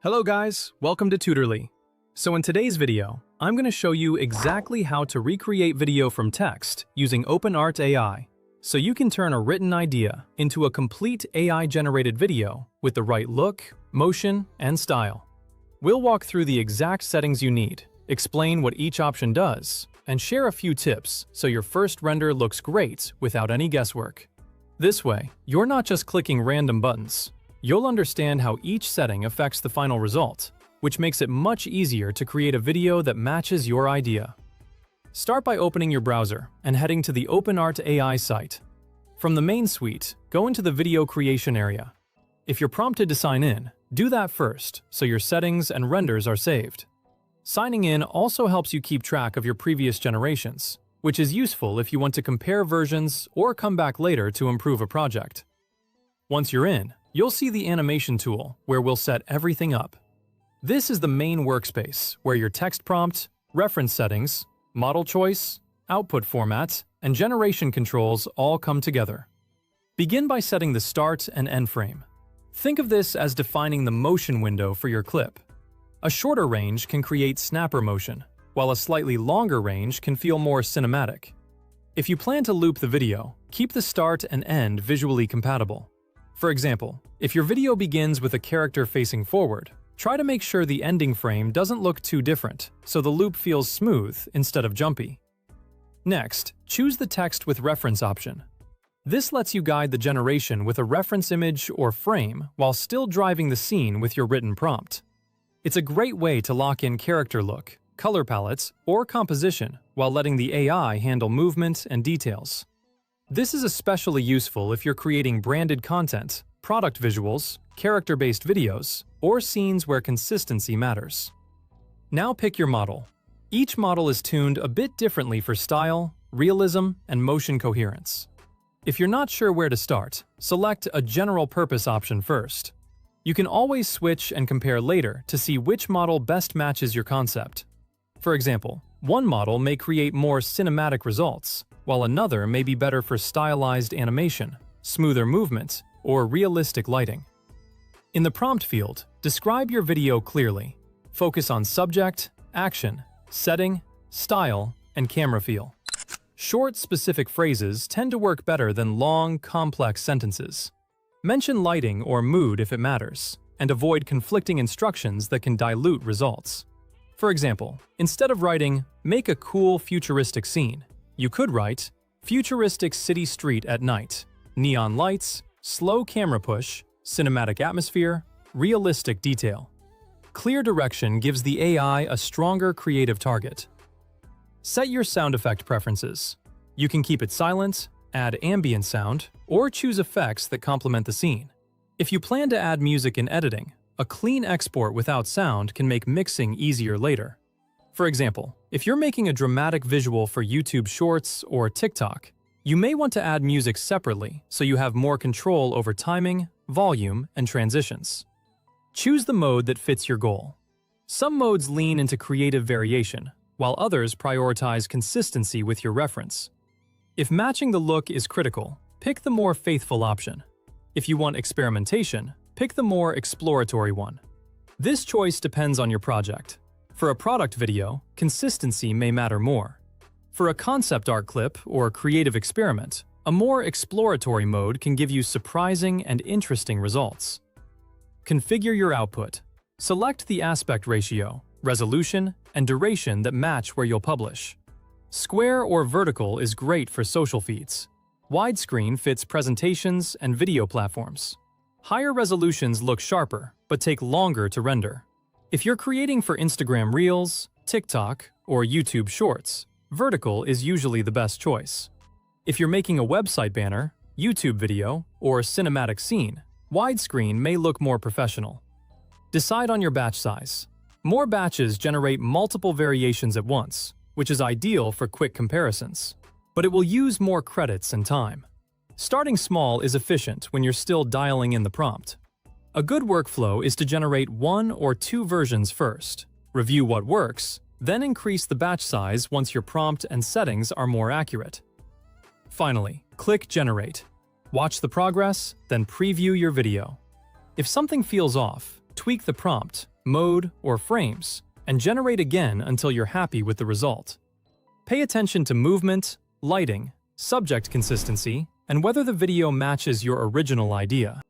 Hello guys, welcome to Tutorly. So in today's video, I'm going to show you exactly how to recreate video from text using OPENART AI, so you can turn a written idea into a complete AI-generated video with the right look, motion, and style. We'll walk through the exact settings you need, explain what each option does, and share a few tips so your first render looks great without any guesswork. This way, you're not just clicking random buttons. You'll understand how each setting affects the final result, which makes it much easier to create a video that matches your idea. Start by opening your browser and heading to the OPENART AI site. From the main suite, go into the video creation area. If you're prompted to sign in, do that first so your settings and renders are saved. Signing in also helps you keep track of your previous generations, which is useful if you want to compare versions or come back later to improve a project. Once you're in, you'll see the animation tool where we'll set everything up. This is the main workspace where your text prompt, reference settings, model choice, output format, and generation controls all come together. Begin by setting the start and end frame. Think of this as defining the motion window for your clip. A shorter range can create snapper motion, while a slightly longer range can feel more cinematic. If you plan to loop the video, keep the start and end visually compatible. For example, if your video begins with a character facing forward, try to make sure the ending frame doesn't look too different, so the loop feels smooth instead of jumpy. Next, choose the text with reference option. This lets you guide the generation with a reference image or frame while still driving the scene with your written prompt. It's a great way to lock in character look, color palettes, or composition while letting the AI handle movement and details. This is especially useful if you're creating branded content, product visuals, character-based videos, or scenes where consistency matters. Now pick your model. Each model is tuned a bit differently for style, realism, and motion coherence. If you're not sure where to start, select a general-purpose option first. You can always switch and compare later to see which model best matches your concept. For example, one model may create more cinematic results, while another may be better for stylized animation, smoother movement, or realistic lighting. In the prompt field, describe your video clearly. Focus on subject, action, setting, style, and camera feel. Short, specific phrases tend to work better than long, complex sentences. Mention lighting or mood if it matters, and avoid conflicting instructions that can dilute results. For example, instead of writing, "Make a cool futuristic scene," you could write, "Futuristic city street at night, neon lights, slow camera push, cinematic atmosphere, realistic detail." Clear direction gives the AI a stronger creative target. Set your sound effect preferences. You can keep it silent, add ambient sound, or choose effects that complement the scene. If you plan to add music in editing, a clean export without sound can make mixing easier later. For example, if you're making a dramatic visual for YouTube Shorts or TikTok, you may want to add music separately so you have more control over timing, volume, and transitions. Choose the mode that fits your goal. Some modes lean into creative variation, while others prioritize consistency with your reference. If matching the look is critical, pick the more faithful option. If you want experimentation, pick the more exploratory one. This choice depends on your project. For a product video, consistency may matter more. For a concept art clip or creative experiment, a more exploratory mode can give you surprising and interesting results. Configure your output. Select the aspect ratio, resolution, and duration that match where you'll publish. Square or vertical is great for social feeds. Widescreen fits presentations and video platforms. Higher resolutions look sharper, but take longer to render. If you're creating for Instagram Reels, TikTok, or YouTube Shorts, vertical is usually the best choice. If you're making a website banner, YouTube video, or cinematic scene, widescreen may look more professional. Decide on your batch size. More batches generate multiple variations at once, which is ideal for quick comparisons, but it will use more credits and time. Starting small is efficient when you're still dialing in the prompt. A good workflow is to generate 1 or 2 versions first, review what works, then increase the batch size once your prompt and settings are more accurate. Finally, click Generate. Watch the progress, then preview your video. If something feels off, tweak the prompt, mode, or frames, and generate again until you're happy with the result. Pay attention to movement, lighting, subject consistency, and whether the video matches your original idea.